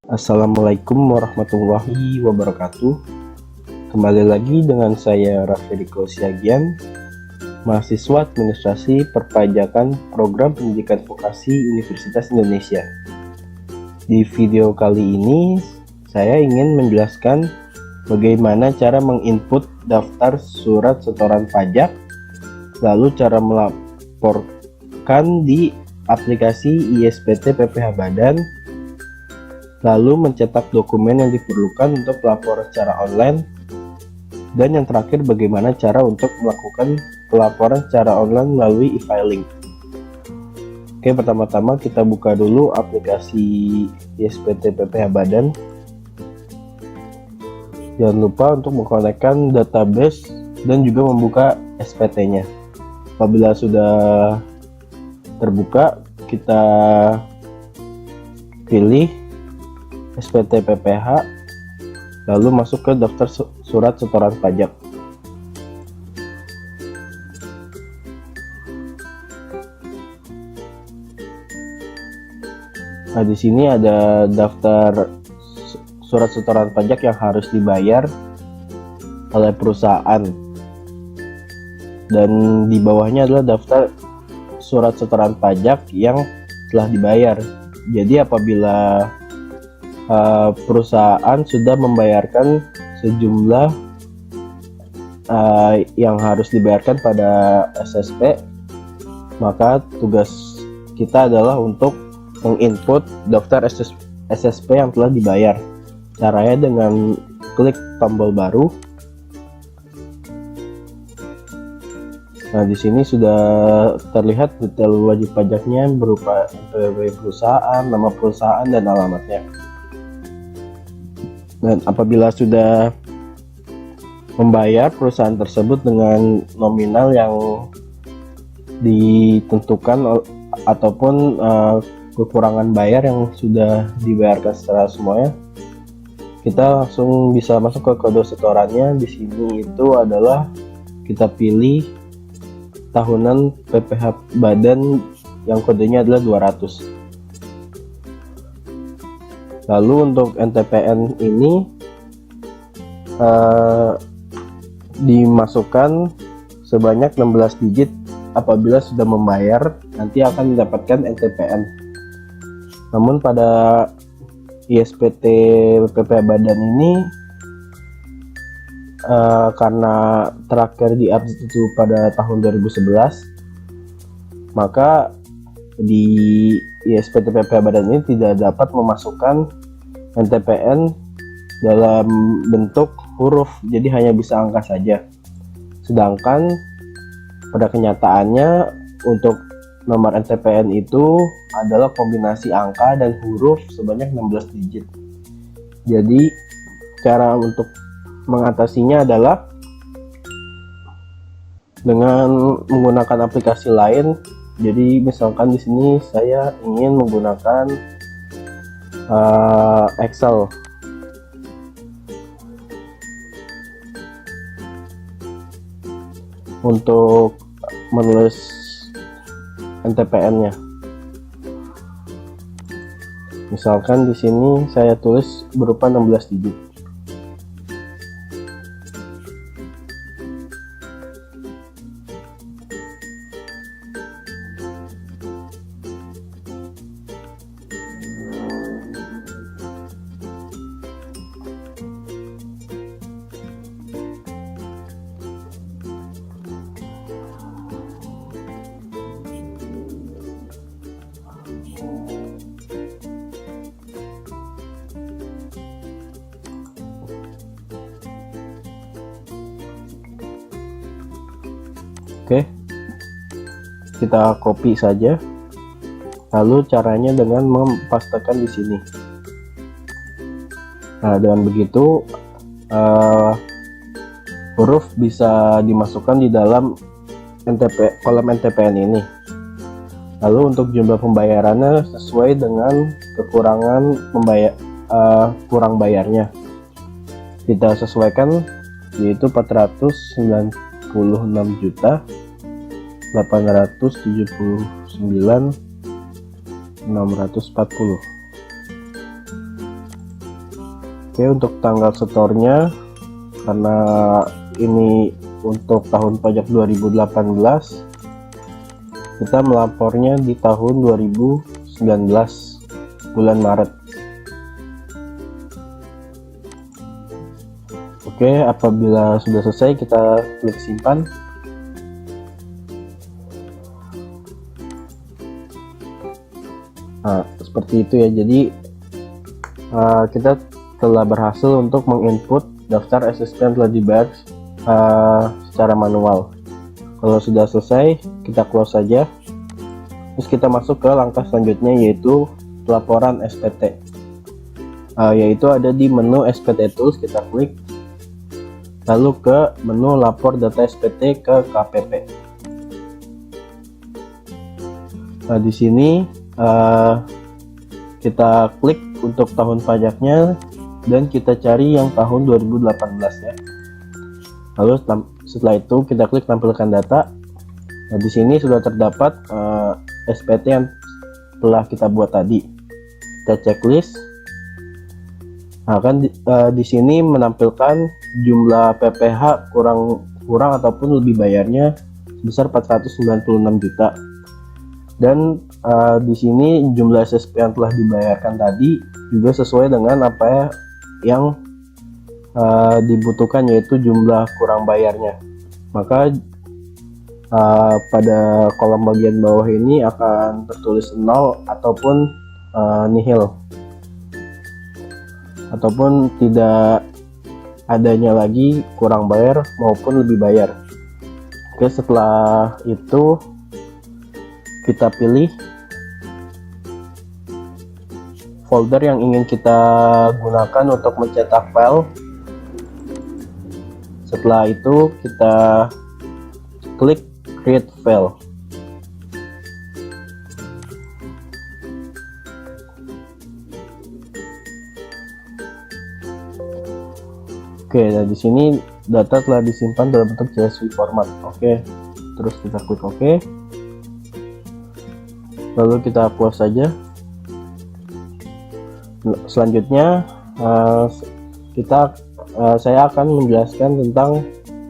Assalamualaikum warahmatullahi wabarakatuh. Kembali lagi dengan saya Raffi Siagian, mahasiswa Administrasi Perpajakan Program Pendidikan Vokasi Universitas Indonesia. Di video kali ini, saya ingin menjelaskan bagaimana cara menginput daftar surat setoran pajak, lalu cara melaporkan di aplikasi ISPT PPh Badan, lalu mencetak dokumen yang diperlukan untuk pelaporan secara online, dan yang terakhir bagaimana cara untuk melakukan pelaporan secara online melalui e-filing. Oke, pertama-tama kita buka dulu aplikasi ISPT PPh Badan. Jangan lupa untuk mengkonekkan database dan juga membuka SPT-nya. Apabila sudah terbuka, kita pilih SPT PPh, lalu masuk ke daftar surat setoran pajak. Nah, di sini ada daftar surat setoran pajak yang harus dibayar oleh perusahaan, dan di bawahnya adalah daftar surat setoran pajak yang telah dibayar. Jadi apabila perusahaan sudah membayarkan sejumlah yang harus dibayarkan pada SSP, maka tugas kita adalah untuk menginput daftar SSP yang telah dibayar. Caranya dengan klik tombol baru. Nah, di sini sudah terlihat detail wajib pajaknya berupa NPWP perusahaan, nama perusahaan, dan alamatnya. Dan apabila sudah membayar perusahaan tersebut dengan nominal yang ditentukan ataupun kekurangan bayar yang sudah dibayarkan secara semuanya, kita langsung bisa masuk ke kode setorannya. Di sini itu adalah kita pilih tahunan PPh Badan yang kodenya adalah 200. Lalu untuk NTPN ini dimasukkan sebanyak 16 digit. Apabila sudah membayar, nanti akan mendapatkan NTPN. Namun pada ISPT PPh Badan ini karena terakhir di-update itu pada tahun 2011, maka di ISPT PPh Badan ini tidak dapat memasukkan NTPN dalam bentuk huruf, jadi hanya bisa angka saja. Sedangkan pada kenyataannya untuk nomor NTPN itu adalah kombinasi angka dan huruf sebanyak 16 digit. Jadi cara untuk mengatasinya adalah dengan menggunakan aplikasi lain. Jadi misalkan di sini saya ingin menggunakan Excel. Untuk menulis NTPN-nya. Misalkan di sini saya tulis berupa 16 digit. Oke, kita copy saja. Lalu caranya dengan mempastekan di sini. Nah, dengan begitu huruf bisa dimasukkan di dalam kolom NTPN ini. Lalu untuk jumlah pembayarannya sesuai dengan kekurangan kurang bayarnya. Kita sesuaikan, yaitu 496.879.640. Oke, untuk tanggal setornya, karena ini untuk tahun pajak 2018, kita melapornya di tahun 2019 bulan Maret. Oke, apabila sudah selesai kita klik simpan. Nah, seperti itu ya. Jadi kita telah berhasil untuk menginput daftar SSP yang telah dibayar secara manual. Kalau sudah selesai, kita close saja. Terus kita masuk ke langkah selanjutnya, yaitu pelaporan SPT. Yaitu ada di menu SPT Tools, kita klik. Lalu ke menu lapor data SPT ke KPP. Nah, di sini kita klik untuk tahun pajaknya dan kita cari yang tahun 2018 ya. Lalu setelah itu kita klik tampilkan data. Nah, di sini sudah terdapat SPT yang telah kita buat tadi. Kita checklist. Nah, kan di sini menampilkan jumlah PPh kurang ataupun lebih bayarnya sebesar 496 juta. Dan di sini jumlah SSP yang telah dibayarkan tadi juga sesuai dengan apa yang dibutuhkan, yaitu jumlah kurang bayarnya. Maka pada kolom bagian bawah ini akan tertulis 0 ataupun nihil, ataupun tidak adanya lagi kurang bayar maupun lebih bayar. Oke, setelah itu kita pilih folder yang ingin kita gunakan untuk mencetak file. Setelah itu kita klik create file. Oke, nah di sini data telah disimpan dalam bentuk CSV format. Oke, terus kita klik OK. Lalu kita close saja. Selanjutnya saya akan menjelaskan tentang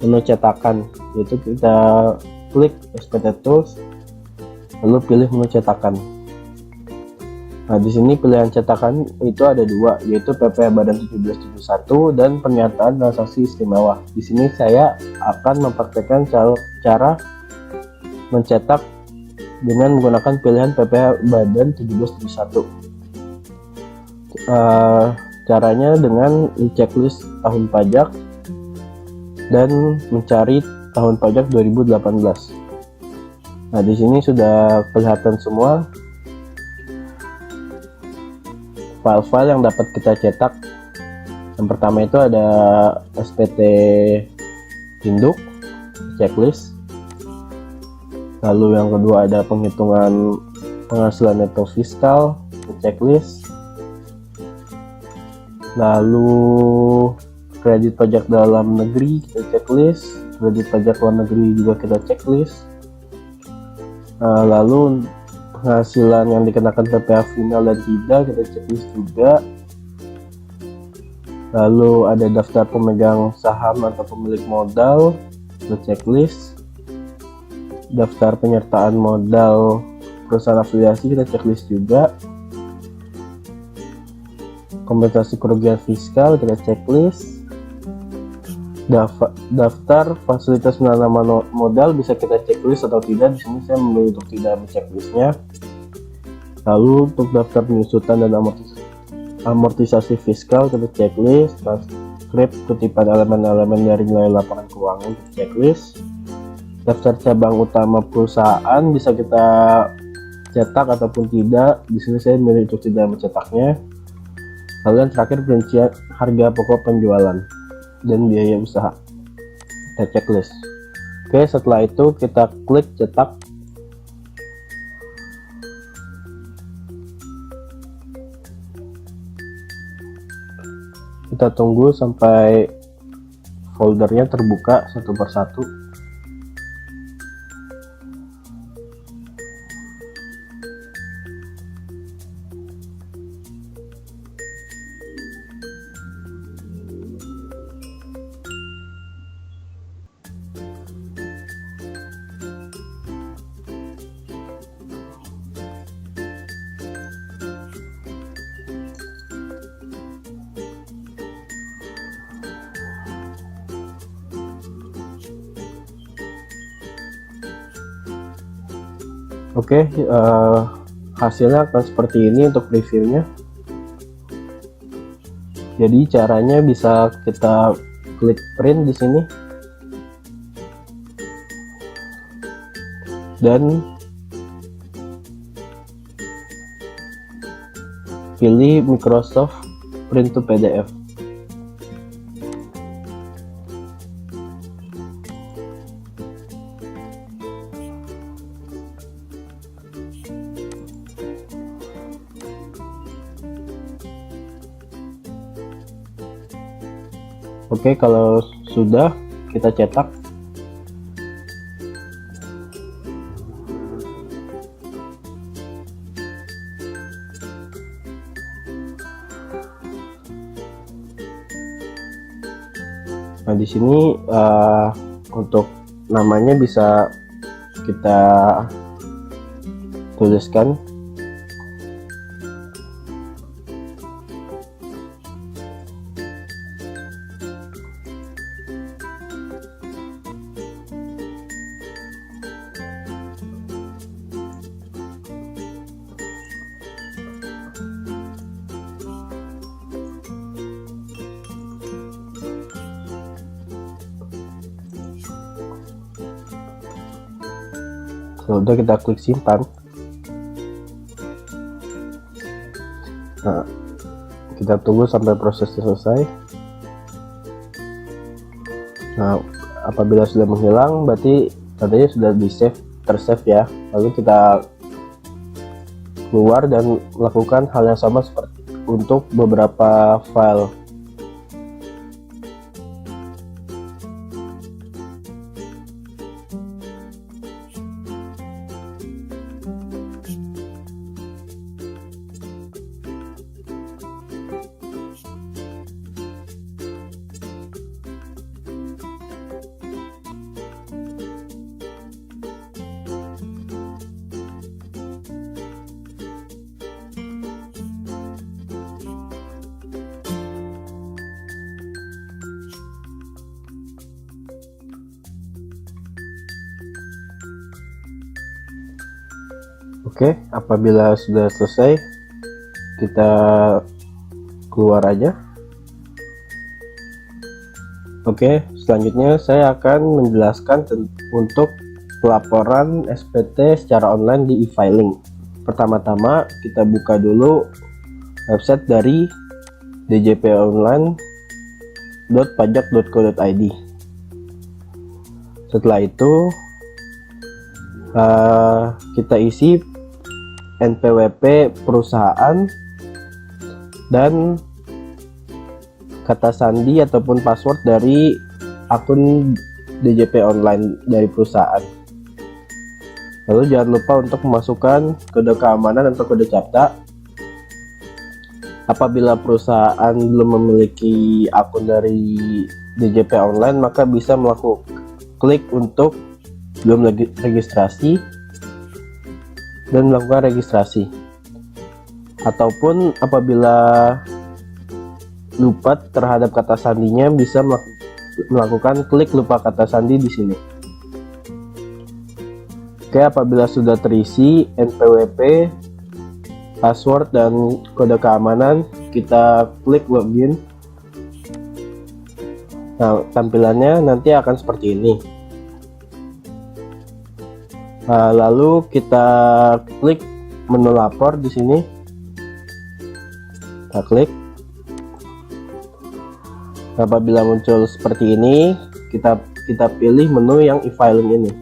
menu cetakan, yaitu kita klik SPT Tools lalu pilih menu cetakan. Nah, di sini pilihan cetakan itu ada dua, yaitu PP Badan 1771 dan pernyataan transaksi istimewa. Di sini saya akan mempraktekkan cara mencetak dengan menggunakan pilihan PP Badan 1771. Caranya dengan checklist tahun pajak dan mencari tahun pajak 2018. Nah, di sini sudah kelihatan semua file-file yang dapat kita cetak. Yang pertama itu ada SPT induk, checklist. Lalu yang kedua ada penghitungan penghasilan neto fiskal, checklist. Lalu kredit pajak dalam negeri, kita checklist. Kredit pajak luar negeri juga kita checklist. Lalu penghasilan yang dikenakan PPh final dan tidak, kita checklist juga. Lalu ada daftar pemegang saham atau pemilik modal, kita checklist. Daftar penyertaan modal perusahaan afiliasi, kita checklist juga. Kompensasi kerugian fiskal, kita checklist. Daftar fasilitas penanaman modal bisa kita checklist atau tidak. Di sini saya memilih untuk tidak menchecklistnya. Lalu untuk daftar penyusutan dan amortisasi fiskal, kita checklist. Transkrip kutipan elemen-elemen dari nilai laporan keuangan, kita checklist. Daftar cabang utama perusahaan bisa kita cetak ataupun tidak. Di sini saya memilih untuk tidak mencetaknya. Lalu yang terakhir perincian harga pokok penjualan dan biaya usaha, kita checklist. Oke, setelah itu kita klik cetak. Kita tunggu sampai foldernya terbuka satu persatu. Oke, hasilnya akan seperti ini untuk previewnya. Jadi caranya bisa kita klik print di sini dan pilih Microsoft Print to PDF. Oke, kalau sudah, kita cetak. Nah, di sini untuk namanya bisa kita tuliskan. Sudah, kita klik simpan. Nah, kita tunggu sampai prosesnya selesai. Nah, apabila sudah menghilang berarti tandanya sudah di save, tersave ya. Lalu kita keluar dan melakukan hal yang sama seperti untuk beberapa file. Oke, apabila sudah selesai, kita keluar aja. Oke, selanjutnya saya akan menjelaskan untuk pelaporan SPT secara online di e-filing. Pertama-tama kita buka dulu website dari djponline.pajak.co.id. Setelah itu kita isi NPWP perusahaan dan kata sandi ataupun password dari akun DJP online dari perusahaan. Lalu jangan lupa untuk memasukkan kode keamanan atau kode CAPTCHA. Apabila perusahaan belum memiliki akun dari DJP online, maka bisa melakukan klik untuk belum registrasi dan melakukan registrasi. Ataupun apabila lupa terhadap kata sandinya, bisa melakukan klik lupa kata sandi di sini. Oke, apabila sudah terisi NPWP, password dan kode keamanan, kita klik login. Nah, tampilannya nanti akan seperti ini. Lalu kita klik menu lapor di sini. Kita klik. Apabila muncul seperti ini, kita pilih menu yang e-filing ini.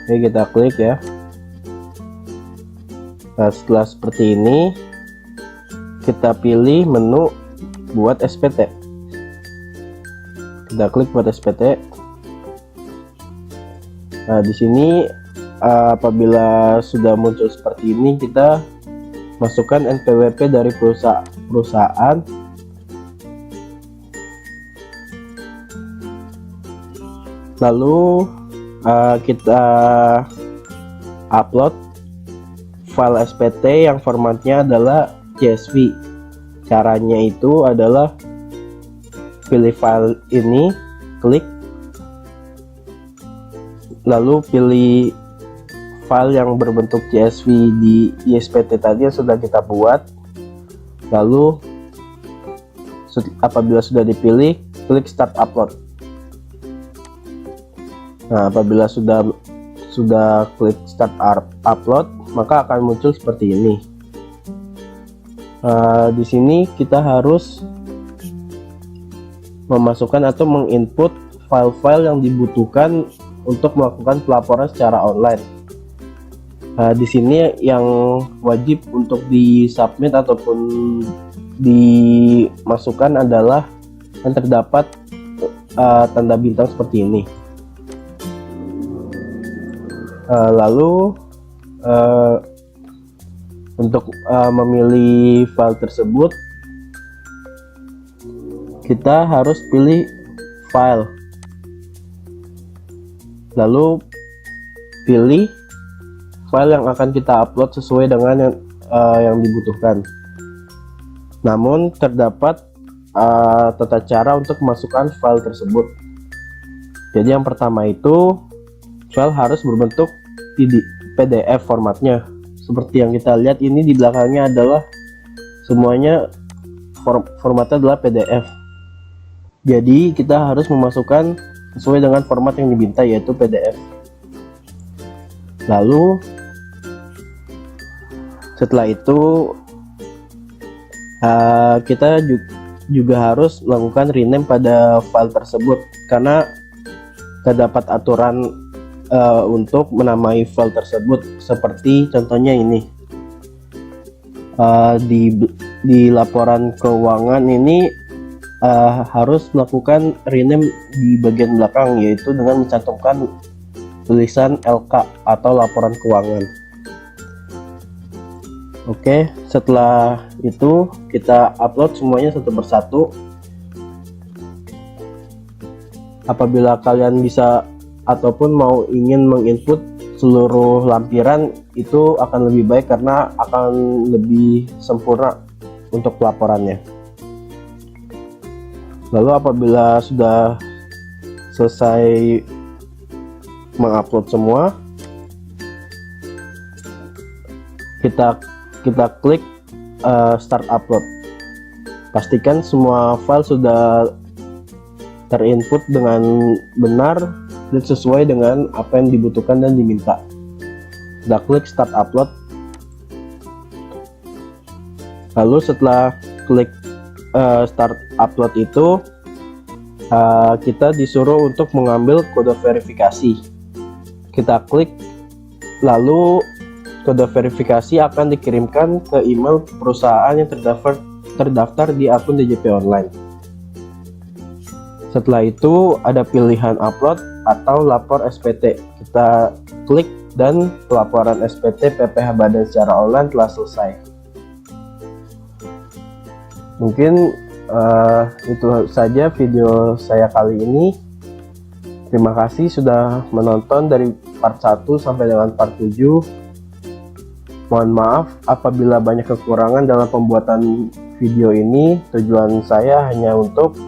Oke, kita klik ya. Nah, setelah seperti ini, kita pilih menu buat SPT. Kita klik buat SPT. Nah, di sini apabila sudah muncul seperti ini, kita masukkan NPWP dari perusahaan. Lalu kita upload file SPT yang formatnya adalah CSV. Caranya itu adalah pilih file ini, klik, lalu pilih file yang berbentuk CSV di ISPT tadi yang sudah kita buat. Lalu apabila sudah dipilih, klik start upload. Nah, apabila sudah klik start upload, maka akan muncul seperti ini. Di sini kita harus memasukkan atau menginput file-file yang dibutuhkan untuk melakukan pelaporan secara online. Di sini yang wajib untuk disubmit ataupun dimasukkan adalah yang terdapat tanda bintang seperti ini. Lalu untuk memilih file tersebut, kita harus pilih file, lalu pilih file yang akan kita upload sesuai dengan yang dibutuhkan. Namun terdapat tata cara untuk memasukkan file tersebut. Jadi yang pertama itu, file harus berbentuk PDF formatnya. Seperti yang kita lihat ini di belakangnya adalah semuanya formatnya adalah PDF. Jadi kita harus memasukkan sesuai dengan format yang diminta, yaitu PDF. Lalu setelah itu kita juga harus melakukan rename pada file tersebut, karena terdapat aturan untuk menamai file tersebut. Seperti contohnya ini, di laporan keuangan ini harus melakukan rename di bagian belakang, yaitu dengan mencantumkan tulisan LK atau laporan keuangan. Oke, setelah itu kita upload semuanya satu persatu. Apabila kalian bisa ataupun mau ingin menginput seluruh lampiran, itu akan lebih baik karena akan lebih sempurna untuk pelaporannya. Lalu apabila sudah selesai mengupload semua, kita klik start upload. Pastikan semua file sudah terinput dengan benar dan sesuai dengan apa yang dibutuhkan dan diminta. Kita klik start upload. Lalu setelah klik start upload itu, kita disuruh untuk mengambil kode verifikasi. Kita klik, lalu kode verifikasi akan dikirimkan ke email perusahaan yang terdaftar di akun DJP Online. Setelah itu ada pilihan upload atau lapor SPT. Kita klik dan pelaporan SPT PPh Badan secara online telah selesai. Mungkin itu saja video saya kali ini. Terima kasih sudah menonton dari part 1 sampai dengan part 7. Mohon maaf apabila banyak kekurangan dalam pembuatan video ini. Tujuan saya hanya untuk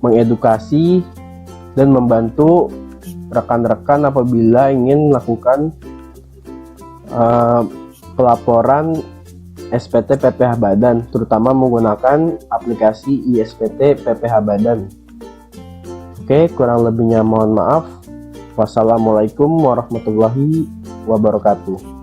mengedukasi dan membantu rekan-rekan apabila ingin melakukan pelaporan SPT PPh Badan, terutama menggunakan aplikasi ISPT PPh Badan. Oke, kurang lebihnya mohon maaf. Wassalamualaikum warahmatullahi wabarakatuh.